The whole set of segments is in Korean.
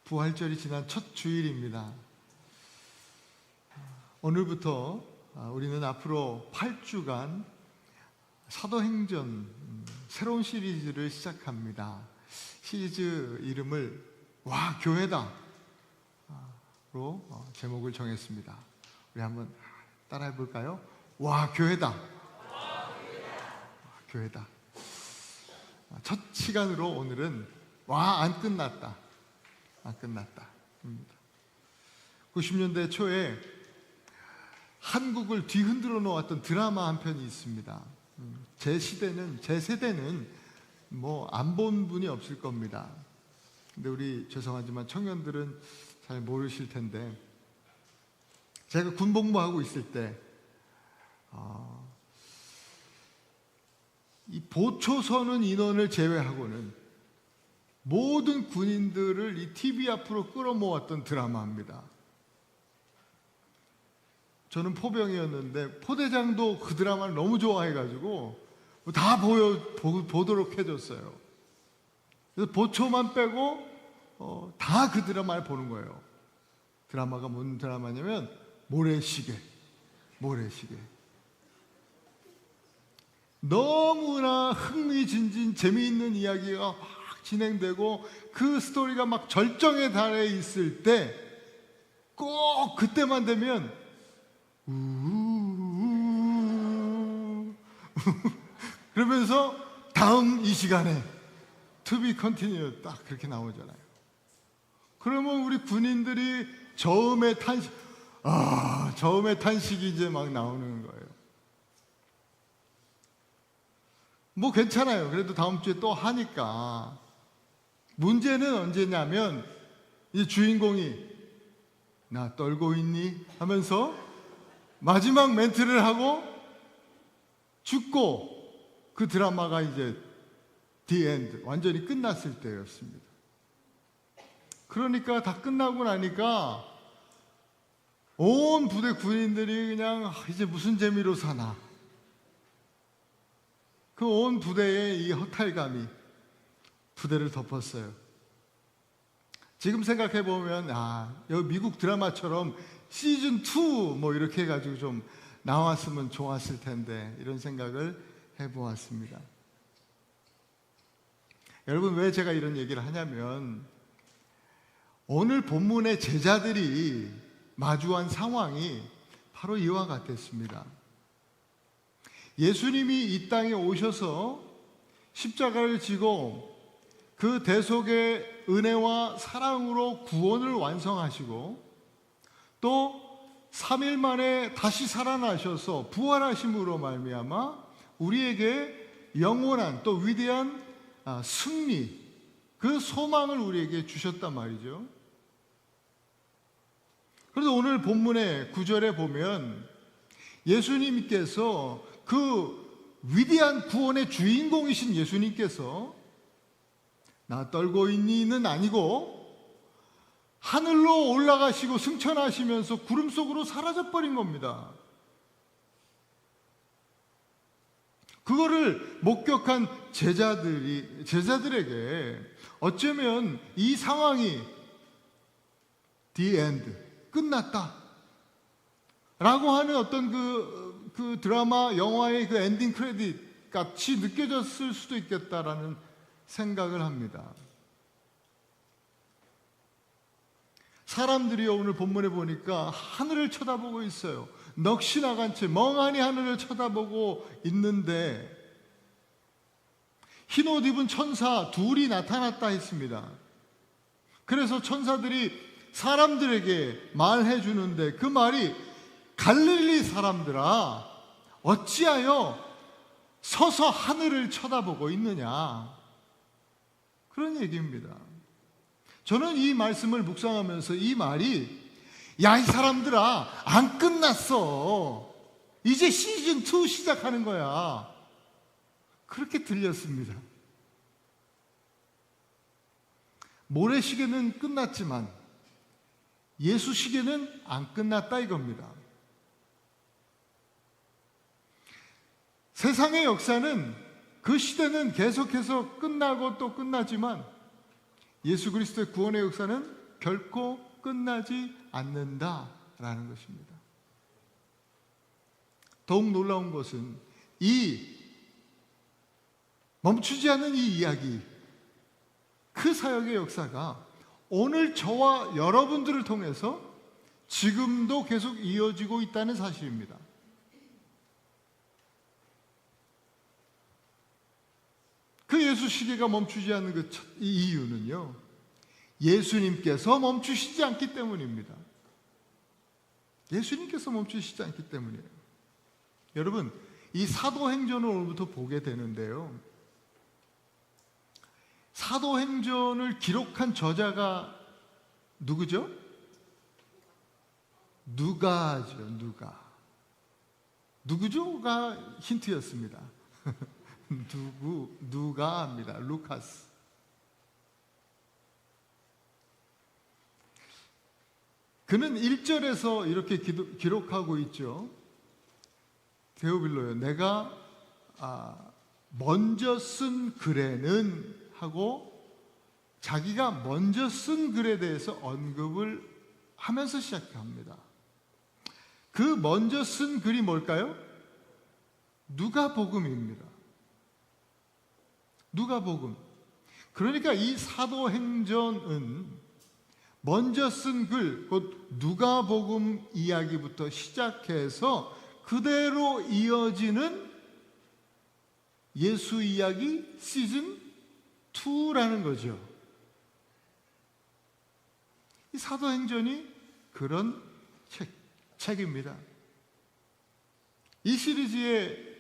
부활절이 지난 첫 주일입니다. 오늘부터 우리는 앞으로 8주간 사도행전 새로운 시리즈를 시작합니다. 시리즈 이름을 와 교회다 로 제목을 정했습니다. 우리 한번 따라해 볼까요? 와 교회다. 와, 교회다. 첫 시간으로 오늘은 와 안 끝났다. 안 끝났다. 90년대 초에 한국을 뒤흔들어 놓았던 드라마 한 편이 있습니다. 제 세대는 뭐 안 본 분이 없을 겁니다. 근데 우리 죄송하지만 청년들은 잘 모르실 텐데, 제가 군복무하고 있을 때 이 보초 서는 인원을 제외하고는 모든 군인들을 이 TV 앞으로 끌어모았던 드라마입니다. 저는 포병이었는데 포대장도 그 드라마를 너무 좋아해가지고 다 보도록 해줬어요. 그래서 보초만 빼고 다 그 드라마를 보는 거예요. 드라마가 뭔 드라마냐면 모래시계. 너무나 흥미진진 재미있는 이야기가 막 진행되고 그 스토리가 막 절정에 달해 있을 때 꼭 그때만 되면 그러면서 다음 이 시간에 To be continued 딱 그렇게 나오잖아요. 그러면 우리 군인들이 저음의 탄식이 이제 막 나오는 거예요. 뭐 괜찮아요. 그래도 다음 주에 또 하니까. 문제는 언제냐면 이 주인공이 나 떨고 있니? 하면서 마지막 멘트를 하고 죽고 그 드라마가 이제 The End, 완전히 끝났을 때였습니다. 그러니까 다 끝나고 나니까 온 부대 군인들이 그냥 이제 무슨 재미로 사나, 그 온 부대의 이 허탈감이 부대를 덮었어요. 지금 생각해 보면 여기 미국 드라마처럼 시즌 2 뭐 이렇게 해가지고 좀 나왔으면 좋았을 텐데 이런 생각을 해보았습니다. 여러분, 왜 제가 이런 얘기를 하냐면 오늘 본문의 제자들이 마주한 상황이 바로 이와 같았습니다. 예수님이 이 땅에 오셔서 십자가를 지고 그 대속의 은혜와 사랑으로 구원을 완성하시고 또 3일 만에 다시 살아나셔서 부활하심으로 말미암아 우리에게 영원한 또 위대한 승리, 그 소망을 우리에게 주셨단 말이죠. 그래서 오늘 본문의 9절에 보면 예수님께서 그 위대한 구원의 주인공이신 예수님께서 나 떨고 있니는 아니고 하늘로 올라가시고 승천하시면서 구름 속으로 사라져버린 겁니다. 그거를 목격한 제자들에게 어쩌면 이 상황이 The End, 끝났다 라고 하는 어떤 그 드라마, 영화의 그 엔딩 크레딧 같이 느껴졌을 수도 있겠다라는 생각을 합니다. 사람들이 오늘 본문에 보니까 하늘을 쳐다보고 있어요. 넋이 나간 채 멍하니 하늘을 쳐다보고 있는데 흰옷 입은 천사 둘이 나타났다 했습니다. 그래서 천사들이 사람들에게 말해 주는데 그 말이 갈릴리 사람들아 어찌하여 서서 하늘을 쳐다보고 있느냐, 그런 얘기입니다. 저는 이 말씀을 묵상하면서 이 말이 야 이 사람들아 안 끝났어, 이제 시즌 2 시작하는 거야, 그렇게 들렸습니다. 모래시계는 끝났지만 예수 시계는 안 끝났다 이겁니다. 세상의 역사는, 그 시대는 계속해서 끝나고 또 끝나지만 예수 그리스도의 구원의 역사는 결코 끝나지 않는다라는 것입니다. 더욱 놀라운 것은 이 멈추지 않는 이 이야기, 그 사역의 역사가 오늘 저와 여러분들을 통해서 지금도 계속 이어지고 있다는 사실입니다. 그 예수 시계가 멈추지 않는 이 이유는요, 예수님께서 멈추시지 않기 때문입니다. 예수님께서 멈추시지 않기 때문이에요. 여러분, 이 사도행전을 오늘부터 보게 되는데요, 사도행전을 기록한 저자가 누구죠? 누가죠. 누구죠가 힌트였습니다. 누가입니다. 루카스. 그는 1절에서 이렇게 기록하고 있죠. 데오빌로요, 내가 먼저 쓴 글에는 하고 자기가 먼저 쓴 글에 대해서 언급을 하면서 시작합니다. 그 먼저 쓴 글이 뭘까요? 누가복음입니다. 누가복음. 그러니까 이 사도행전은 먼저 쓴 글, 곧 누가복음 이야기부터 시작해서 그대로 이어지는 예수 이야기 시즌 2라는 거죠. 이 사도행전이 그런 책입니다. 이 시리즈의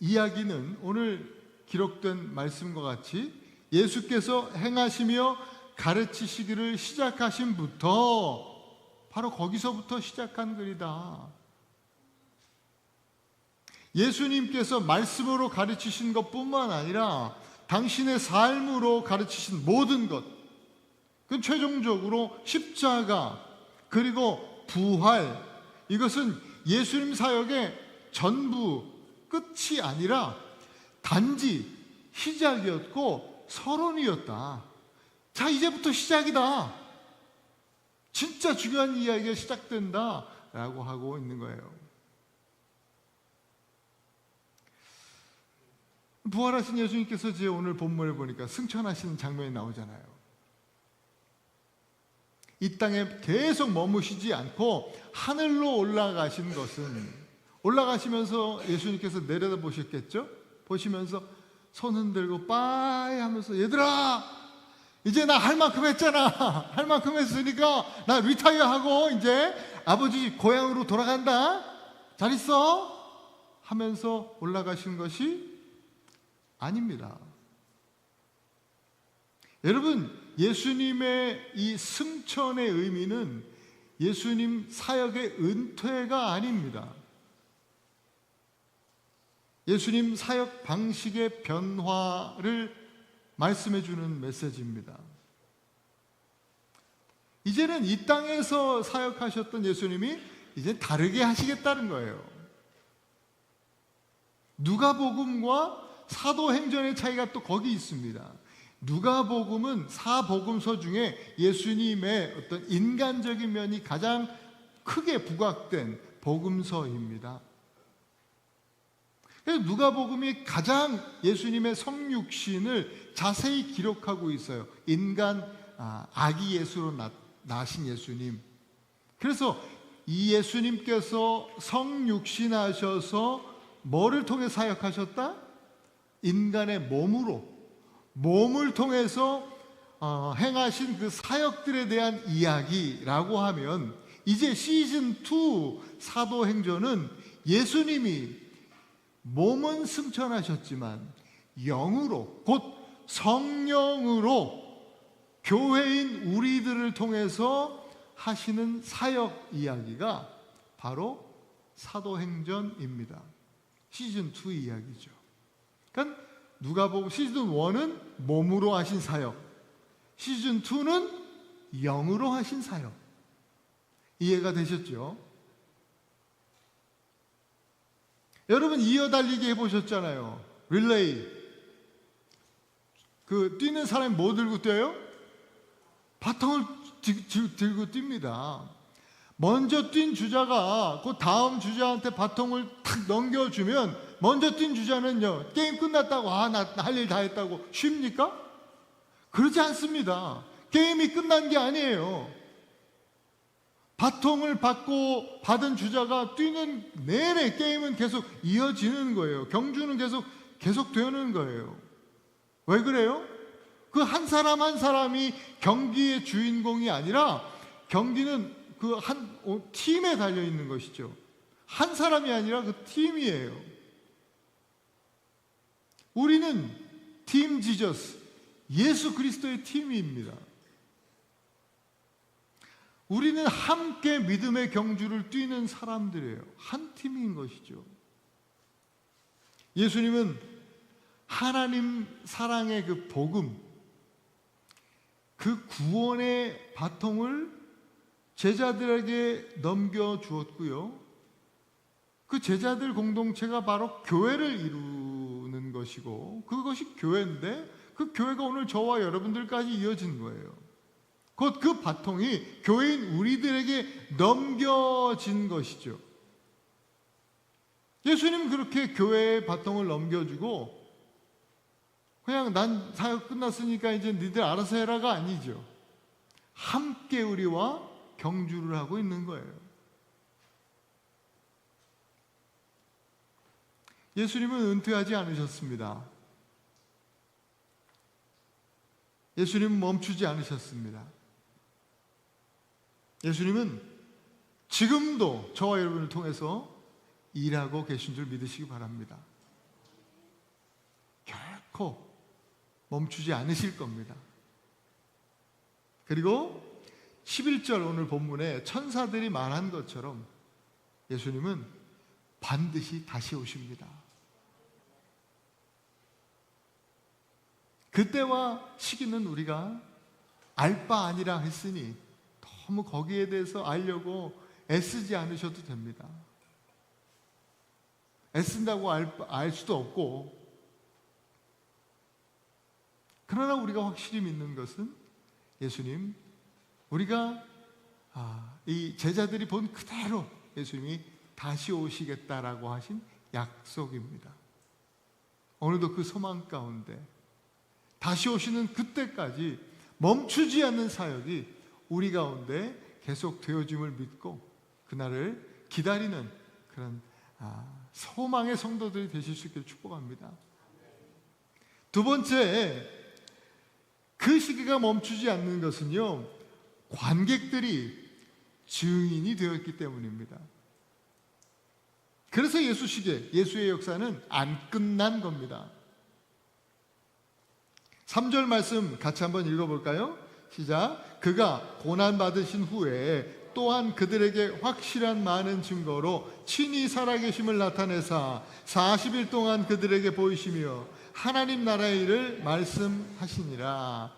이야기는 오늘 기록된 말씀과 같이 예수께서 행하시며 가르치시기를 시작하신부터 바로 거기서부터 시작한 글이다. 예수님께서 말씀으로 가르치신 것뿐만 아니라 당신의 삶으로 가르치신 모든 것, 그 최종적으로 십자가 그리고 부활, 이것은 예수님 사역의 전부 끝이 아니라 단지 시작이었고 서론이었다. 자, 이제부터 시작이다. 진짜 중요한 이야기가 시작된다 라고 하고 있는 거예요. 부활하신 예수님께서 이제 오늘 본문을 보니까 승천하시는 장면이 나오잖아요. 이 땅에 계속 머무시지 않고 하늘로 올라가신 것은, 올라가시면서 예수님께서 내려다보셨겠죠? 보시면서 손 흔들고 빠이 하면서, 얘들아 이제 나 할 만큼 했잖아. 할 만큼 했으니까 나 리타이어 하고 이제 아버지 고향으로 돌아간다. 잘 있어 하면서 올라가신 것이 아닙니다. 여러분, 예수님의 이 승천의 의미는 예수님 사역의 은퇴가 아닙니다. 예수님 사역 방식의 변화를 말씀해 주는 메시지입니다. 이제는 이 땅에서 사역하셨던 예수님이 이제 다르게 하시겠다는 거예요. 누가복음과 사도행전의 차이가 또 거기 있습니다. 누가복음은 사복음서 중에 예수님의 어떤 인간적인 면이 가장 크게 부각된 복음서입니다. 그래서 누가복음이 가장 예수님의 성육신을 자세히 기록하고 있어요. 인간 아기 예수로 나신 예수님. 그래서 이 예수님께서 성육신하셔서 뭐를 통해 사역하셨다? 인간의 몸을 통해서 행하신 그 사역들에 대한 이야기라고 하면, 이제 시즌2 사도행전은 예수님이 몸은 승천하셨지만 영으로, 곧 성령으로 교회인 우리들을 통해서 하시는 사역 이야기가 바로 사도행전입니다. 시즌2 이야기죠. 그러니까 누가복음 시즌1은 몸으로 하신 사역, 시즌2는 영으로 하신 사역. 이해가 되셨죠? 여러분, 이어달리기 해보셨잖아요. 릴레이. 그 뛰는 사람이 뭐 들고 뛰어요? 바통을 들고 뜁니다. 먼저 뛴 주자가 그 다음 주자한테 바통을 탁 넘겨주면 먼저 뛴 주자는요, 게임 끝났다고 나 할 일 다 했다고 쉽니까? 그렇지 않습니다. 게임이 끝난 게 아니에요. 바통을 받고 받은 주자가 뛰는 내내 게임은 계속 이어지는 거예요. 경주는 계속 되는 거예요. 왜 그래요? 그 한 사람 한 사람이 경기의 주인공이 아니라 경기는 그 한 팀에 달려 있는 것이죠. 한 사람이 아니라 그 팀이에요. 우리는 팀 지저스, 예수 그리스도의 팀입니다. 우리는 함께 믿음의 경주를 뛰는 사람들이에요. 한 팀인 것이죠. 예수님은 하나님 사랑의 그 복음, 그 구원의 바통을 제자들에게 넘겨주었고요. 그 제자들 공동체가 바로 교회를 이루는 것이고, 그것이 교회인데 그 교회가 오늘 저와 여러분들까지 이어진 거예요. 곧 그 바통이 교회인 우리들에게 넘겨진 것이죠. 예수님은 그렇게 교회의 바통을 넘겨주고 그냥 난 사역 끝났으니까 이제 니들 알아서 해라가 아니죠. 함께 우리와 경주를 하고 있는 거예요. 예수님은 은퇴하지 않으셨습니다. 예수님은 멈추지 않으셨습니다. 예수님은 지금도 저와 여러분을 통해서 일하고 계신 줄 믿으시기 바랍니다. 결코 멈추지 않으실 겁니다. 그리고 11절 오늘 본문에 천사들이 말한 것처럼 예수님은 반드시 다시 오십니다. 그때와 시기는 우리가 알 바 아니라 했으니 너무 거기에 대해서 알려고 애쓰지 않으셔도 됩니다. 애쓴다고 알 수도 없고, 그러나 우리가 확실히 믿는 것은 예수님, 우리가 이 제자들이 본 그대로 예수님이 다시 오시겠다라고 하신 약속입니다. 오늘도 그 소망 가운데 다시 오시는 그때까지 멈추지 않는 사역이 우리 가운데 계속 되어짐을 믿고 그날을 기다리는 그런 소망의 성도들이 되실 수 있기를 축복합니다. 두 번째, 그 시기가 멈추지 않는 것은요, 관객들이 증인이 되었기 때문입니다. 그래서 예수의 역사는 안 끝난 겁니다. 3절 말씀 같이 한번 읽어볼까요? 시작. 그가 고난받으신 후에 또한 그들에게 확실한 많은 증거로 친히 살아계심을 나타내사 40일 동안 그들에게 보이시며 하나님 나라의 일을 말씀하시니라.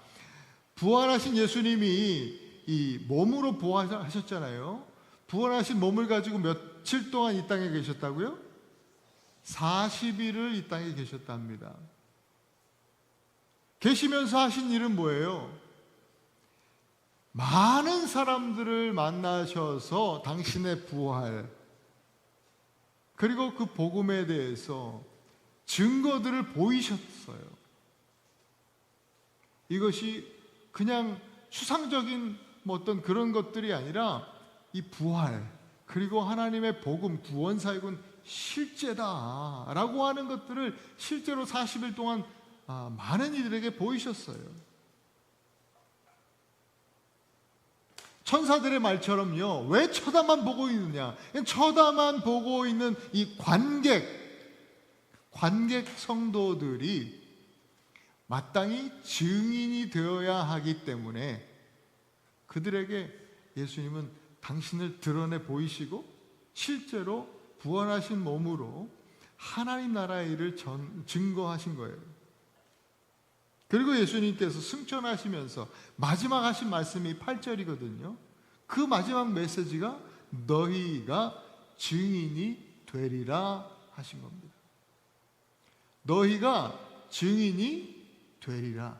부활하신 예수님이 이 몸으로 부활하셨잖아요. 부활하신 몸을 가지고 며칠 동안 이 땅에 계셨다고요? 40일을 이 땅에 계셨답니다. 계시면서 하신 일은 뭐예요? 많은 사람들을 만나셔서 당신의 부활, 그리고 그 복음에 대해서 증거들을 보이셨어요. 이것이 그냥 추상적인 어떤 그런 것들이 아니라 이 부활, 그리고 하나님의 복음, 구원 사역은 실제다라고 하는 것들을 실제로 40일 동안 많은 이들에게 보이셨어요. 천사들의 말처럼요, 왜 쳐다만 보고 있느냐? 쳐다만 보고 있는 이 관객 성도들이 마땅히 증인이 되어야 하기 때문에 그들에게 예수님은 당신을 드러내 보이시고 실제로 부활하신 몸으로 하나님 나라의 일을 증거하신 거예요. 그리고 예수님께서 승천하시면서 마지막 하신 말씀이 8절이거든요. 그 마지막 메시지가 너희가 증인이 되리라 하신 겁니다. 너희가 증인이 되리라.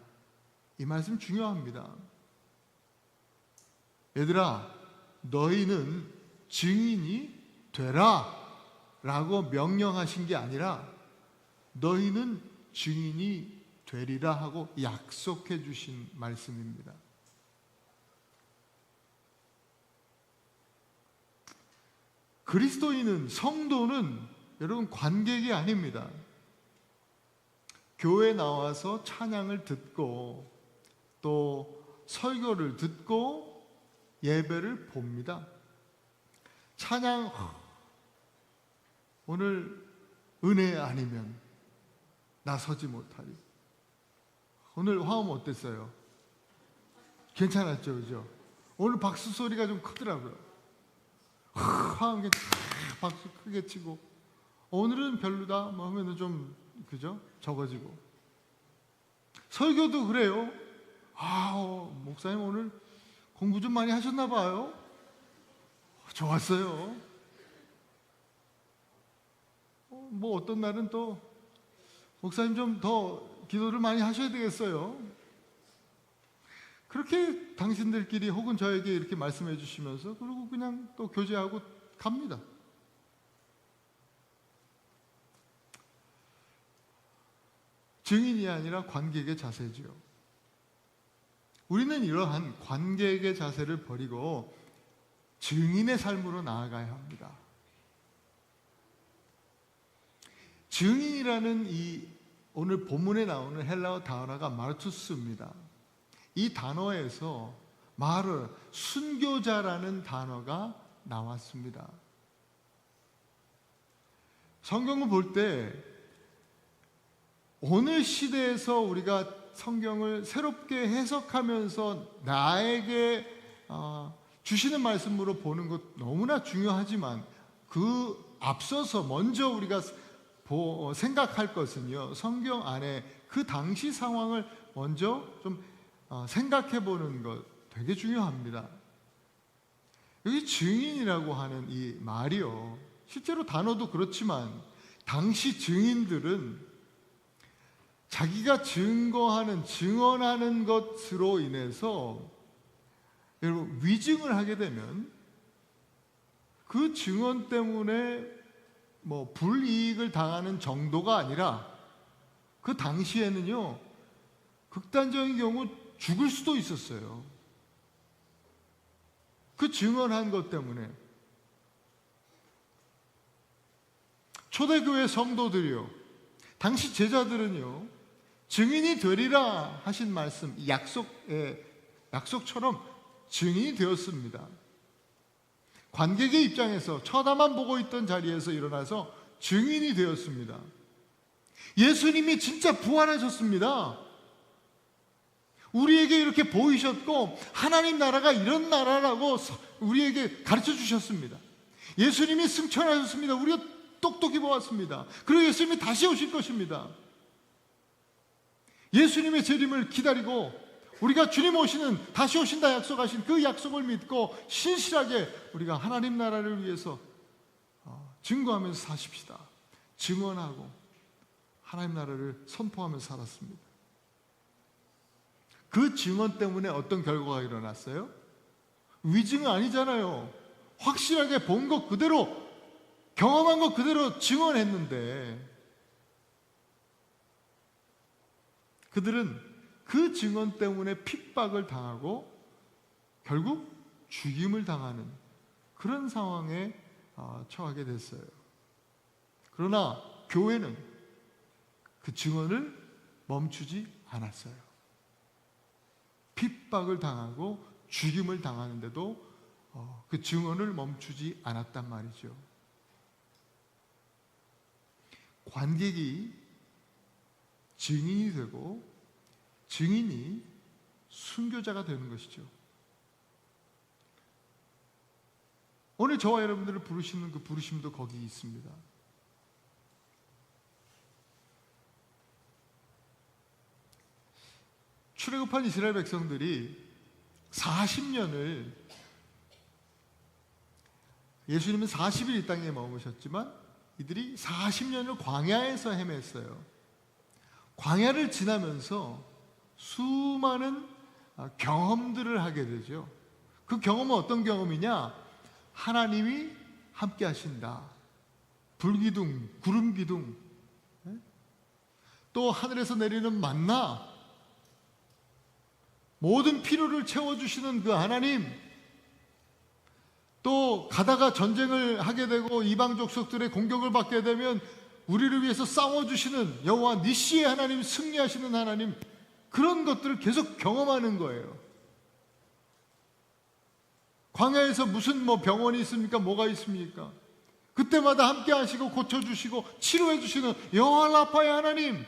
이 말씀 중요합니다. 얘들아, 너희는 증인이 되라 라고 명령하신 게 아니라 너희는 증인이 되리라 하고 약속해 주신 말씀입니다. 그리스도인은, 성도는 여러분 관객이 아닙니다. 교회 나와서 찬양을 듣고 또 설교를 듣고 예배를 봅니다. 찬양, 오늘 은혜 아니면 나서지 못하리. 오늘 화음 어땠어요? 괜찮았죠, 그죠? 오늘 박수 소리가 좀 크더라고요. 화음 박수 크게 치고, 오늘은 별로다 뭐 하면은 좀, 그죠? 적어지고. 설교도 그래요. 목사님 오늘 공부 좀 많이 하셨나 봐요. 좋았어요. 뭐 어떤 날은 또 목사님 좀 더 기도를 많이 하셔야 되겠어요. 그렇게 당신들끼리 혹은 저에게 이렇게 말씀해 주시면서 그리고 그냥 또 교제하고 갑니다. 증인이 아니라 관객의 자세지요. 우리는 이러한 관객의 자세를 버리고 증인의 삶으로 나아가야 합니다. 증인이라는 이 오늘 본문에 나오는 헬라어 단어가 마르투스입니다. 이 단어에서 순교자라는 단어가 나왔습니다. 성경을 볼 때 오늘 시대에서 우리가 성경을 새롭게 해석하면서 나에게 주시는 말씀으로 보는 것 너무나 중요하지만 그 앞서서 먼저 우리가 생각할 것은요, 성경 안에 그 당시 상황을 먼저 좀 생각해 보는 것 되게 중요합니다. 여기 증인이라고 하는 이 말이요, 실제로 단어도 그렇지만 당시 증인들은 자기가 증언하는 것으로 인해서 여러분 위증을 하게 되면 그 증언 때문에 뭐 불이익을 당하는 정도가 아니라 그 당시에는요, 극단적인 경우 죽을 수도 있었어요. 그 증언한 것 때문에. 초대교회 성도들이요, 당시 제자들은요, 증인이 되리라 하신 말씀, 약속처럼 증인이 되었습니다. 관객의 입장에서 쳐다만 보고 있던 자리에서 일어나서 증인이 되었습니다. 예수님이 진짜 부활하셨습니다. 우리에게 이렇게 보이셨고 하나님 나라가 이런 나라라고 우리에게 가르쳐 주셨습니다. 예수님이 승천하셨습니다. 우리가 똑똑히 보았습니다. 그리고 예수님이 다시 오실 것입니다. 예수님의 재림을 기다리고 우리가 주님 오시는, 다시 오신다 약속하신 그 약속을 믿고 신실하게 우리가 하나님 나라를 위해서 증거하면서 사십시다. 증언하고 하나님 나라를 선포하면서 살았습니다. 그 증언 때문에 어떤 결과가 일어났어요? 위증은 아니잖아요. 확실하게 본 것 그대로, 경험한 것 그대로 증언했는데 그들은 그 증언 때문에 핍박을 당하고 결국 죽임을 당하는 그런 상황에 처하게 됐어요. 그러나 교회는 그 증언을 멈추지 않았어요. 핍박을 당하고 죽임을 당하는데도 그 증언을 멈추지 않았단 말이죠. 관객이 증인이 되고 증인이 순교자가 되는 것이죠. 오늘 저와 여러분들을 부르시는 그 부르심도 거기 있습니다. 출애굽한 이스라엘 백성들이 40년을, 예수님은 40일 이 땅에 머무셨지만 이들이 40년을 광야에서 헤맸어요. 광야를 지나면서 수많은 경험들을 하게 되죠. 그 경험은 어떤 경험이냐? 하나님이 함께 하신다. 불기둥, 구름기둥, 또 하늘에서 내리는 만나, 모든 필요를 채워주시는 그 하나님, 또 가다가 전쟁을 하게 되고 이방 족속들의 공격을 받게 되면 우리를 위해서 싸워주시는 여호와 니시의 하나님, 승리하시는 하나님, 그런 것들을 계속 경험하는 거예요. 광야에서 무슨 병원이 있습니까? 뭐가 있습니까? 그때마다 함께 하시고 고쳐주시고 치료해 주시는 여호와 라파의 하나님,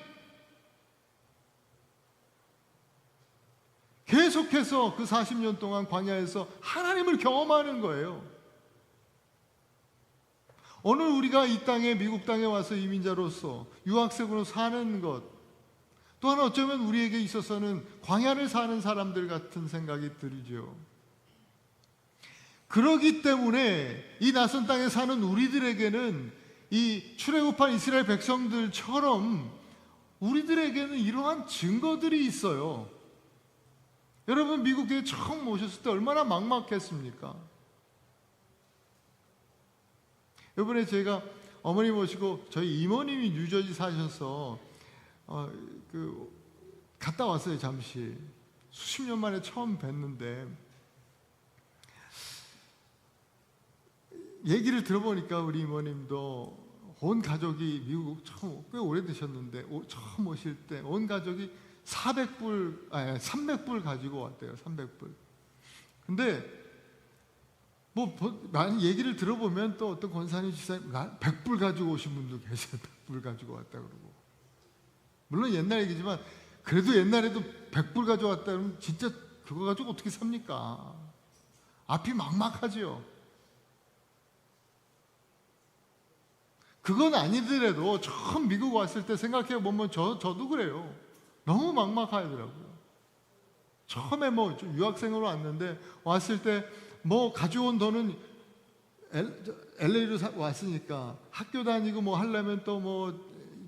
계속해서 그 40년 동안 광야에서 하나님을 경험하는 거예요. 오늘 우리가 이 땅에, 미국 땅에 와서 이민자로서 유학생으로 사는 것, 또한 어쩌면 우리에게 있어서는 광야를 사는 사람들 같은 생각이 들죠. 그러기 때문에 이 낯선 땅에 사는 우리들에게는 이 출애굽한 이스라엘 백성들처럼 우리들에게는 이러한 증거들이 있어요. 여러분, 미국에 처음 오셨을 때 얼마나 막막했습니까? 이번에 제가 어머니 모시고 저희 이모님이 뉴저지 사셔서 갔다 왔어요. 잠시 수십 년 만에 처음 뵀는데 얘기를 들어보니까 우리 이모님도 온 가족이 미국 처음, 꽤 오래되셨는데 처음 오실 때 온 가족이 300불 가지고 왔대요. 300불. 근데 많은 얘기를 들어보면 또 어떤 권사님 집사님 100불 가지고 오신 분도 계세요. 100불 가지고 왔다 그러고. 물론 옛날 얘기지만 그래도 옛날에도 100불 가져왔다 그러면 진짜 그거 가지고 어떻게 삽니까? 앞이 막막하죠. 그건 아니더라도 처음 미국 왔을 때 생각해 보면 저도 그래요. 너무 막막하더라고요. 처음에 유학생으로 왔는데 왔을 때 가져온 돈은 LA로 왔으니까 학교 다니고 하려면 또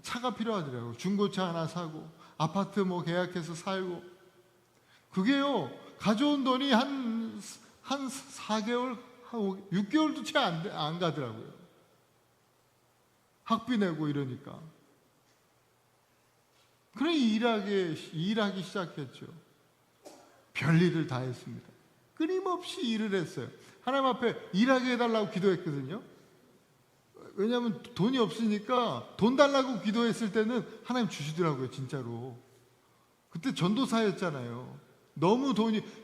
차가 필요하더라고요. 중고차 하나 사고 아파트 계약해서 살고, 그게요 가져온 돈이 한 4개월, 한 6개월도 채 안 가더라고요. 학비 내고 이러니까. 그래 일하기 시작했죠. 별일을 다 했습니다. 끊임없이 일을 했어요. 하나님 앞에 일하게 해달라고 기도했거든요. 왜냐하면 돈이 없으니까 돈 달라고 기도했을 때는 하나님 주시더라고요. 진짜로. 그때 전도사였잖아요. 너무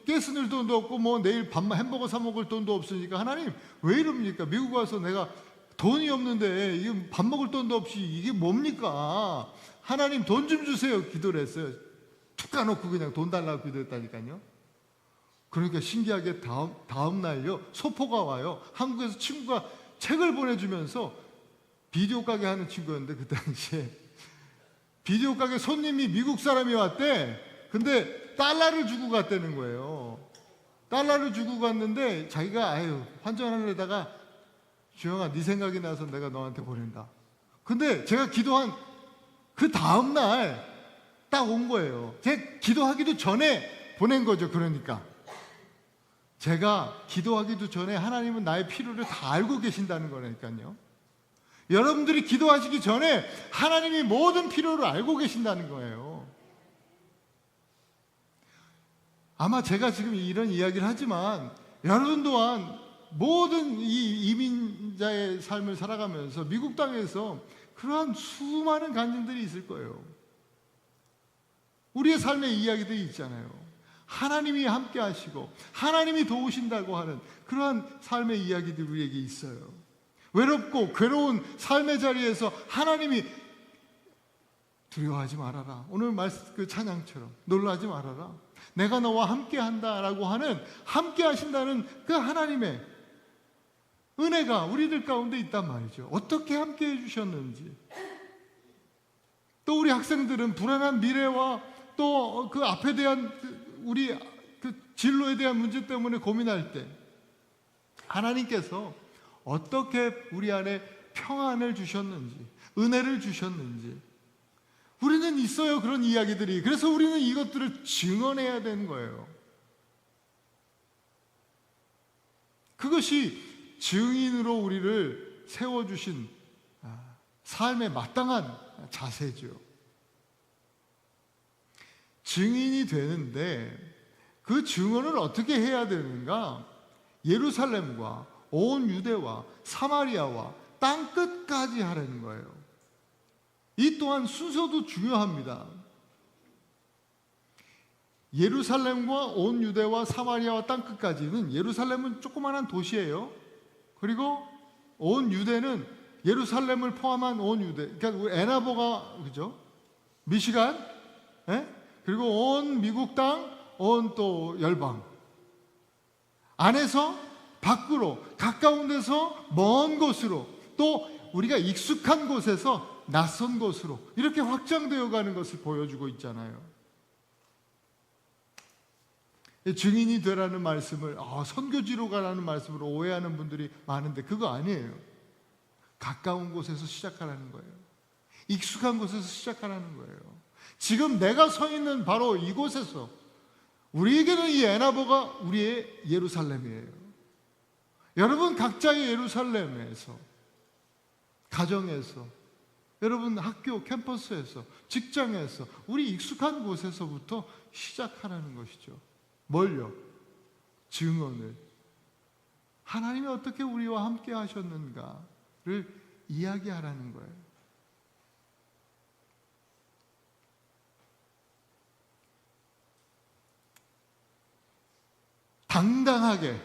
가스 낼 돈도 없고 내일 햄버거 사 먹을 돈도 없으니까 하나님 왜 이럽니까? 미국 와서 내가 돈이 없는데 이게 밥 먹을 돈도 없이 이게 뭡니까? 하나님 돈 좀 주세요. 기도를 했어요. 툭 까놓고 그냥 돈 달라고 기도했다니까요. 그러니까 신기하게 다음 날요 소포가 와요. 한국에서 친구가 책을 보내주면서 비디오 가게 하는 친구였는데 그 당시에 비디오 가게 손님이 미국 사람이 왔대. 근데 달러를 주고 갔다는 거예요. 달러를 주고 갔는데 자기가 환전하려다가 주영아 네 생각이 나서 내가 너한테 보낸다. 근데 제가 기도한 그 다음 날 딱 온 거예요. 제가 기도하기도 전에 보낸 거죠. 그러니까 제가 기도하기도 전에 하나님은 나의 필요를 다 알고 계신다는 거니까요. 여러분들이 기도하시기 전에 하나님이 모든 필요를 알고 계신다는 거예요. 아마 제가 지금 이런 이야기를 하지만 여러분 또한 모든 이 이민자의 삶을 살아가면서 미국 땅에서 그러한 수많은 간증들이 있을 거예요. 우리의 삶의 이야기들이 있잖아요. 하나님이 함께 하시고 하나님이 도우신다고 하는 그러한 삶의 이야기들이 우리에게 있어요. 외롭고 괴로운 삶의 자리에서 하나님이 두려워하지 말아라. 오늘 그 찬양처럼 놀라지 말아라. 내가 너와 함께 한다라고 하는, 함께 하신다는 그 하나님의 은혜가 우리들 가운데 있단 말이죠. 어떻게 함께 해주셨는지. 또 우리 학생들은 불안한 미래와 또 그 앞에 대한 우리 그 진로에 대한 문제 때문에 고민할 때 하나님께서 어떻게 우리 안에 평안을 주셨는지, 은혜를 주셨는지 우리는 있어요. 그런 이야기들이. 그래서 우리는 이것들을 증언해야 되는 거예요. 그것이 증인으로 우리를 세워주신 삶에 마땅한 자세죠. 증인이 되는데 그 증언을 어떻게 해야 되는가? 예루살렘과 온 유대와 사마리아와 땅끝까지 하라는 거예요. 이 또한 순서도 중요합니다. 예루살렘과 온 유대와 사마리아와 땅끝까지는, 예루살렘은 조그마한 도시예요. 그리고 온 유대는 예루살렘을 포함한 온 유대, 그러니까 애나보가, 그죠? 미시간, 그리고 온 미국 땅, 온 또 열방 안에서 밖으로, 가까운 데서 먼 곳으로, 또 우리가 익숙한 곳에서 낯선 곳으로 이렇게 확장되어 가는 것을 보여주고 있잖아요. 증인이 되라는 말씀을 선교지로 가라는 말씀으로 오해하는 분들이 많은데 그거 아니에요. 가까운 곳에서 시작하라는 거예요. 익숙한 곳에서 시작하라는 거예요. 지금 내가 서 있는 바로 이곳에서, 우리에게는 이 애나보가 우리의 예루살렘이에요. 여러분 각자의 예루살렘에서, 가정에서, 여러분 학교 캠퍼스에서, 직장에서, 우리 익숙한 곳에서부터 시작하라는 것이죠. 뭘요? 증언을. 하나님이 어떻게 우리와 함께 하셨는가를 이야기하라는 거예요. 당당하게.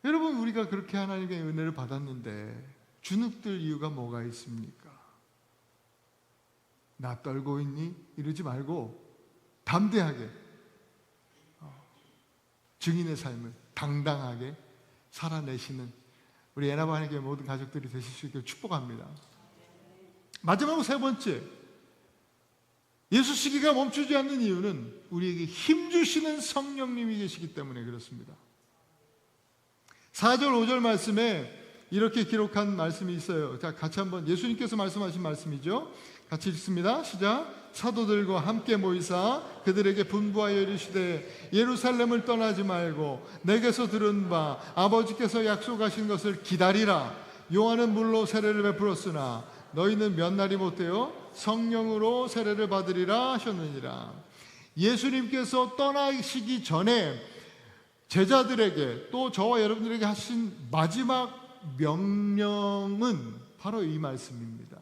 여러분, 우리가 그렇게 하나님의 은혜를 받았는데 주눅들 이유가 뭐가 있습니까? 나 떨고 있니? 이러지 말고 담대하게 증인의 삶을 당당하게 살아내시는 우리 애나바하니교회 모든 가족들이 되실 수 있기를 축복합니다. 마지막으로 세 번째, 예수 시기가 멈추지 않는 이유는 우리에게 힘주시는 성령님이 계시기 때문에 그렇습니다. 4절 5절 말씀에 이렇게 기록한 말씀이 있어요. 자, 같이 한번, 예수님께서 말씀하신 말씀이죠. 같이 읽습니다. 시작. 사도들과 함께 모이사 그들에게 분부하여 이르시되 예루살렘을 떠나지 말고 내게서 들은 바 아버지께서 약속하신 것을 기다리라. 요한은 물로 세례를 베풀었으나 너희는 몇 날이 못되어 성령으로 세례를 받으리라 하셨느니라. 예수님께서 떠나시기 전에 제자들에게, 또 저와 여러분들에게 하신 마지막 명령은 바로 이 말씀입니다.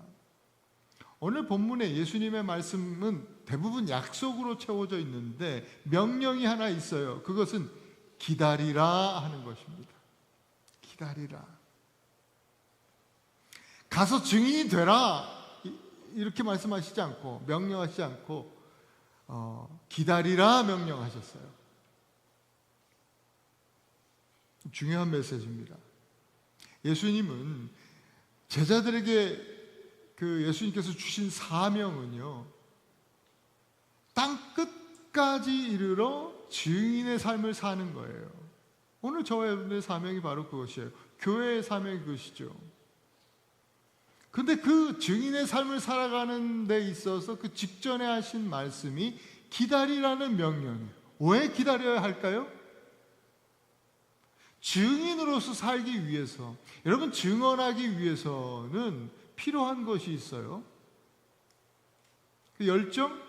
오늘 본문에 예수님의 말씀은 대부분 약속으로 채워져 있는데 명령이 하나 있어요. 그것은 기다리라 하는 것입니다. 기다리라. 가서 증인이 되라 이렇게 말씀하시지 않고, 명령하시지 않고 기다리라 명령하셨어요. 중요한 메시지입니다. 예수님은 제자들에게 예수님께서 주신 사명은요, 땅 끝까지 이르러 증인의 삶을 사는 거예요. 오늘 저와 여러분의 사명이 바로 그것이에요. 교회의 사명이 그것이죠. 근데 그 증인의 삶을 살아가는 데 있어서 그 직전에 하신 말씀이 기다리라는 명령이에요. 왜 기다려야 할까요? 증인으로서 살기 위해서, 여러분 증언하기 위해서는 필요한 것이 있어요. 그 열정,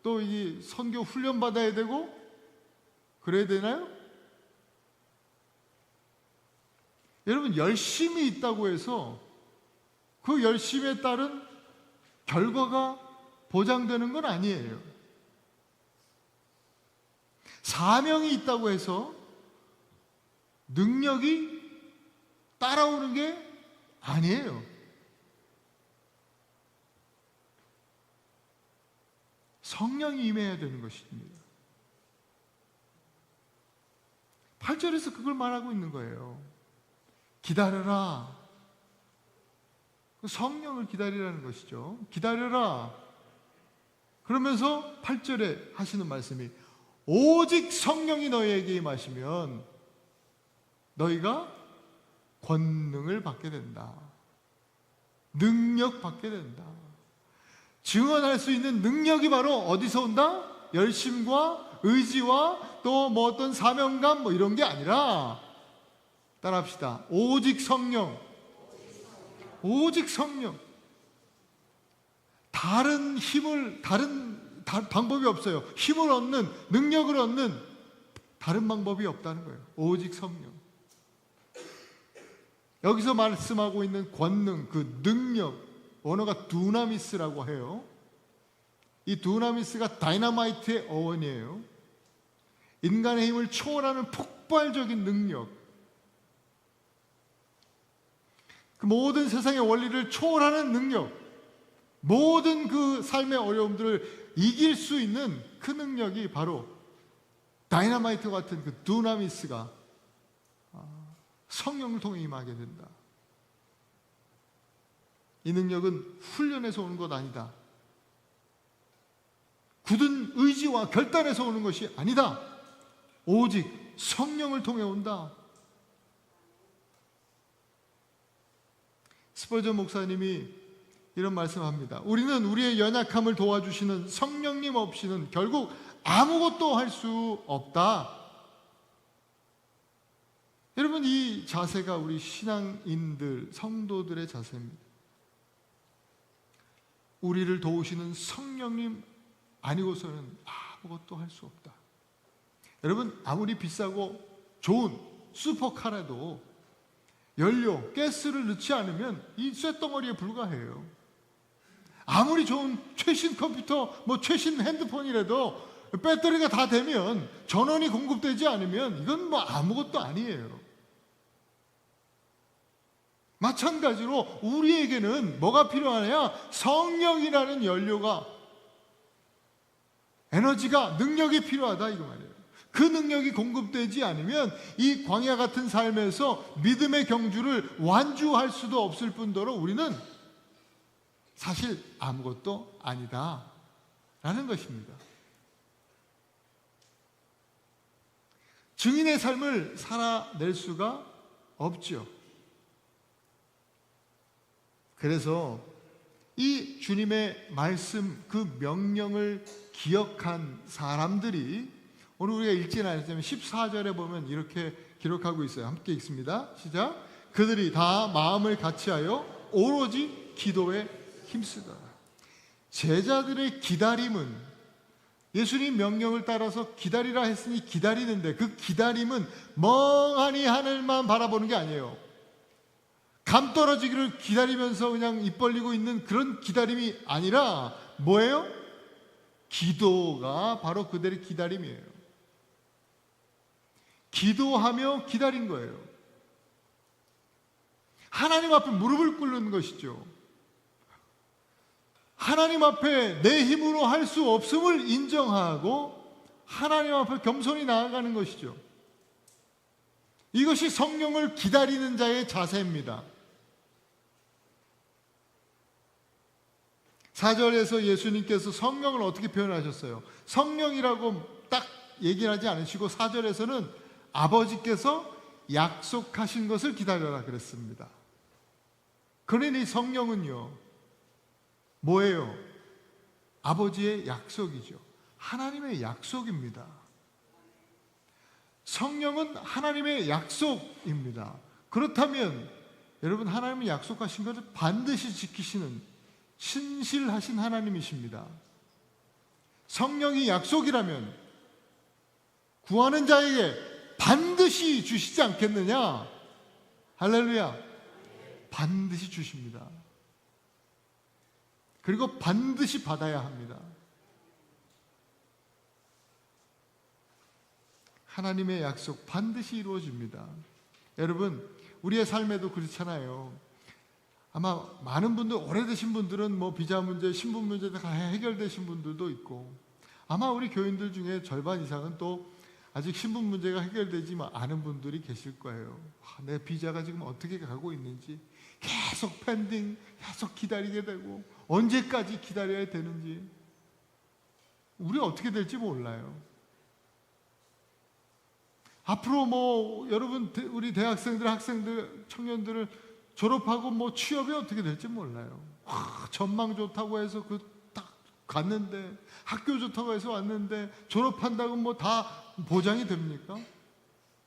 또 이 선교 훈련 받아야 되고 그래야 되나요? 여러분 열심이 있다고 해서 그 열심에 따른 결과가 보장되는 건 아니에요. 사명이 있다고 해서 능력이 따라오는 게 아니에요. 성령이 임해야 되는 것입니다. 8절에서 그걸 말하고 있는 거예요. 기다려라. 성령을 기다리라는 것이죠. 기다려라. 그러면서 8절에 하시는 말씀이 오직 성령이 너희에게 임하시면 너희가 권능을 받게 된다. 능력 받게 된다. 증언할 수 있는 능력이 바로 어디서 온다? 열심과 의지와 또 뭐 어떤 사명감 뭐 이런 게 아니라, 따라합시다. 오직 성령. 오직 성령. 다른 힘을, 다른 방법이 없어요. 힘을 얻는, 능력을 얻는 다른 방법이 없다는 거예요. 오직 성령. 여기서 말씀하고 있는 권능, 그 능력, 언어가 두나미스라고 해요. 이 두나미스가 다이너마이트의 어원이에요. 인간의 힘을 초월하는 폭발적인 능력, 그 모든 세상의 원리를 초월하는 능력, 모든 그 삶의 어려움들을 이길 수 있는 그 능력이 바로 다이너마이트 같은 그 두나미스가 성령을 통해 임하게 된다. 이 능력은 훈련에서 오는 것 아니다. 굳은 의지와 결단에서 오는 것이 아니다. 오직 성령을 통해 온다. 스펄전 목사님이 이런 말씀합니다. 우리는 우리의 연약함을 도와주시는 성령님 없이는 결국 아무것도 할 수 없다. 여러분, 이 자세가 우리 신앙인들, 성도들의 자세입니다. 우리를 도우시는 성령님 아니고서는 아무것도 할 수 없다. 여러분, 아무리 비싸고 좋은 슈퍼카라도 연료, 가스를 넣지 않으면 이 쇳덩어리에 불과해요. 아무리 좋은 최신 컴퓨터, 뭐 최신 핸드폰이라도 배터리가 다 되면, 전원이 공급되지 않으면 이건 뭐 아무것도 아니에요. 마찬가지로 우리에게는 뭐가 필요하냐? 성령이라는 연료가, 에너지가, 능력이 필요하다 이거 말이에요. 그 능력이 공급되지 않으면 이 광야 같은 삶에서 믿음의 경주를 완주할 수도 없을 뿐더러 우리는 사실 아무것도 아니다 라는 것입니다. 증인의 삶을 살아낼 수가 없죠. 그래서 이 주님의 말씀, 그 명령을 기억한 사람들이, 오늘 우리가 읽지는 않았지만 14절에 보면 이렇게 기록하고 있어요. 함께 읽습니다. 시작. 그들이 다 마음을 같이하여 오로지 기도에 힘쓰더라. 제자들의 기다림은, 예수님 명령을 따라서 기다리라 했으니 기다리는데, 그 기다림은 멍하니 하늘만 바라보는 게 아니에요. 감 떨어지기를 기다리면서 그냥 입 벌리고 있는 그런 기다림이 아니라 뭐예요? 기도가 바로 그들의 기다림이에요. 기도하며 기다린 거예요. 하나님 앞에 무릎을 꿇는 것이죠. 하나님 앞에 내 힘으로 할 수 없음을 인정하고 하나님 앞에 겸손히 나아가는 것이죠. 이것이 성령을 기다리는 자의 자세입니다. 4절에서 예수님께서 성령을 어떻게 표현하셨어요? 성령이라고 딱 얘기를 하지 않으시고 4절에서는 아버지께서 약속하신 것을 기다려라 그랬습니다. 그러니 성령은요, 뭐예요? 아버지의 약속이죠. 하나님의 약속입니다. 성령은 하나님의 약속입니다. 그렇다면 여러분, 하나님이 약속하신 것을 반드시 지키시는 신실하신 하나님이십니다. 성령이 약속이라면 구하는 자에게 반드시 주시지 않겠느냐? 할렐루야. 반드시 주십니다. 그리고 반드시 받아야 합니다. 하나님의 약속 반드시 이루어집니다. 여러분, 우리의 삶에도 그렇잖아요. 아마 많은 분들, 오래되신 분들은 뭐 비자 문제, 신분 문제 다 해결되신 분들도 있고, 아마 우리 교인들 중에 절반 이상은 또 아직 신분 문제가 해결되지 않은 분들이 계실 거예요. 내 비자가 지금 어떻게 가고 있는지 계속 펜딩, 계속 기다리게 되고, 언제까지 기다려야 되는지, 우리 어떻게 될지 몰라요. 앞으로 뭐 여러분, 우리 대학생들, 학생들, 청년들을 졸업하고 뭐 취업이 어떻게 될지 몰라요. 전망 좋다고 해서 그 딱 갔는데, 학교 좋다고 해서 왔는데 졸업한다고 뭐 다 보장이 됩니까?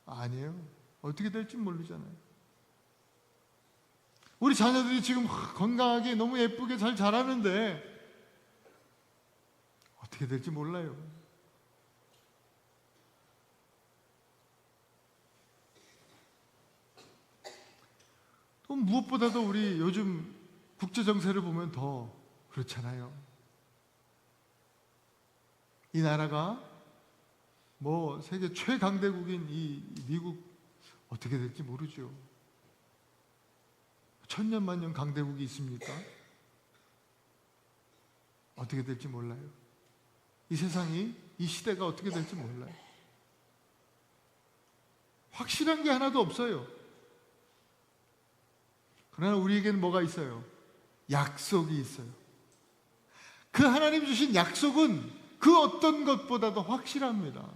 아니에요. 어떻게 될지 모르잖아요. 우리 자녀들이 지금 건강하게 너무 예쁘게 잘 자라는데 어떻게 될지 몰라요. 또 무엇보다도 우리 요즘 국제 정세를 보면 더 그렇잖아요. 이 나라가 뭐 세계 최강대국인 이 미국 어떻게 될지 모르죠. 천년만년 강대국이 있습니까? 어떻게 될지 몰라요. 이 세상이, 이 시대가 어떻게 될지 몰라요. 확실한 게 하나도 없어요. 그러나 우리에게는 뭐가 있어요? 약속이 있어요. 그 하나님 주신 약속은 그 어떤 것보다도 확실합니다.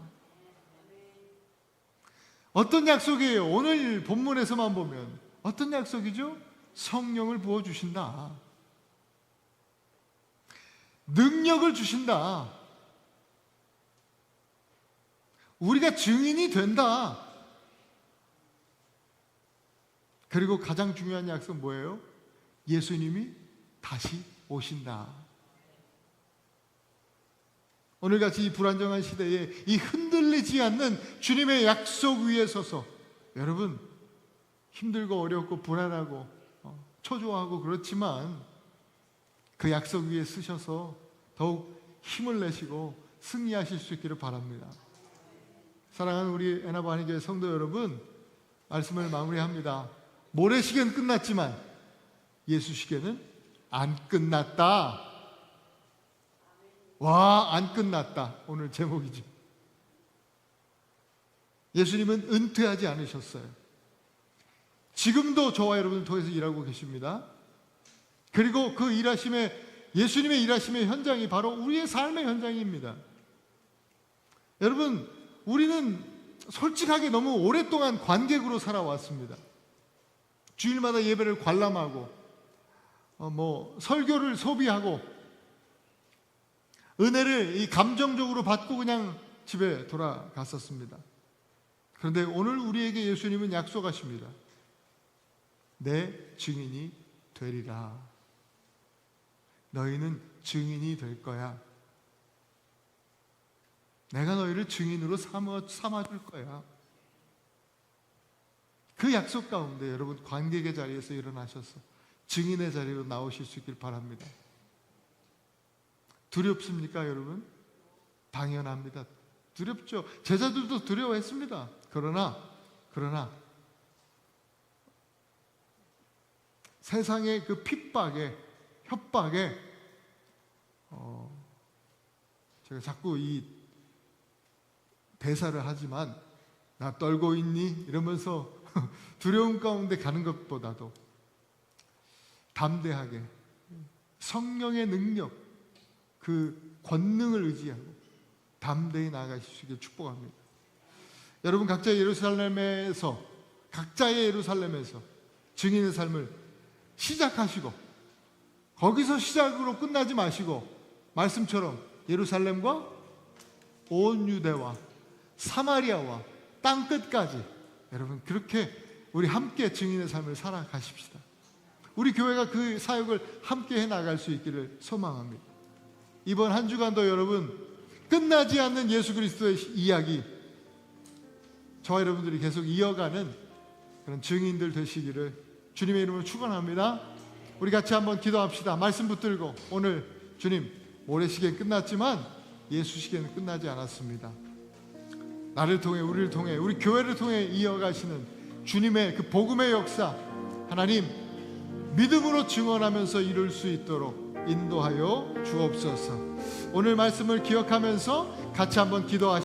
어떤 약속이에요? 오늘 본문에서만 보면 어떤 약속이죠? 성령을 부어주신다. 능력을 주신다. 우리가 증인이 된다. 그리고 가장 중요한 약속 뭐예요? 예수님이 다시 오신다. 오늘같이 이 불안정한 시대에 이 흔들리지 않는 주님의 약속 위에 서서 여러분 힘들고 어렵고 불안하고 초조하고 그렇지만 그 약속 위에 쓰셔서 더욱 힘을 내시고 승리하실 수 있기를 바랍니다. 사랑하는 우리 에나바니교회 성도 여러분, 말씀을 마무리합니다. 모래시계는 끝났지만 예수 시계는 안 끝났다. 와, 안 끝났다. 오늘 제목이죠. 예수님은 은퇴하지 않으셨어요. 지금도 저와 여러분을 통해서 일하고 계십니다. 그리고 그 예수님의 일하심의 현장이 바로 우리의 삶의 현장입니다. 여러분, 우리는 솔직하게 너무 오랫동안 관객으로 살아왔습니다. 주일마다 예배를 관람하고 설교를 소비하고 은혜를 이 감정적으로 받고 그냥 집에 돌아갔었습니다. 그런데 오늘 우리에게 예수님은 약속하십니다. 내 증인이 되리라. 너희는 증인이 될 거야. 내가 너희를 증인으로 삼아줄 거야. 그 약속 가운데 여러분 관객의 자리에서 일어나셔서 증인의 자리로 나오실 수 있길 바랍니다. 두렵습니까, 여러분? 당연합니다. 두렵죠. 제자들도 두려워했습니다. 그러나 세상의 그 핍박에, 협박에 제가 자꾸 이 대사를 하지만 나 떨고 있니? 이러면서 두려움 가운데 가는 것보다도 담대하게 성령의 능력, 그 권능을 의지하고 담대히 나아가실 수 있게 축복합니다. 여러분 각자의 예루살렘에서 증인의 삶을 시작하시고 거기서 시작으로 끝나지 마시고 말씀처럼 예루살렘과 온 유대와 사마리아와 땅끝까지 여러분 그렇게 우리 함께 증인의 삶을 살아가십시다. 우리 교회가 그 사역을 함께 해나갈 수 있기를 소망합니다. 이번 한 주간도 여러분 끝나지 않는 예수 그리스도의 이야기 저와 여러분들이 계속 이어가는 그런 증인들 되시기를 주님의 이름으로 축원합니다. 우리 같이 한번 기도합시다. 말씀 붙들고 오늘 주님 모래시계는 끝났지만 예수 시계는 끝나지 않았습니다. 나를 통해 우리를 통해 우리 교회를 통해 이어가시는 주님의 그 복음의 역사 하나님 믿음으로 증언하면서 이룰 수 있도록 인도하여 주옵소서. 오늘 말씀을 기억하면서 같이 한번 기도하시겠습니다.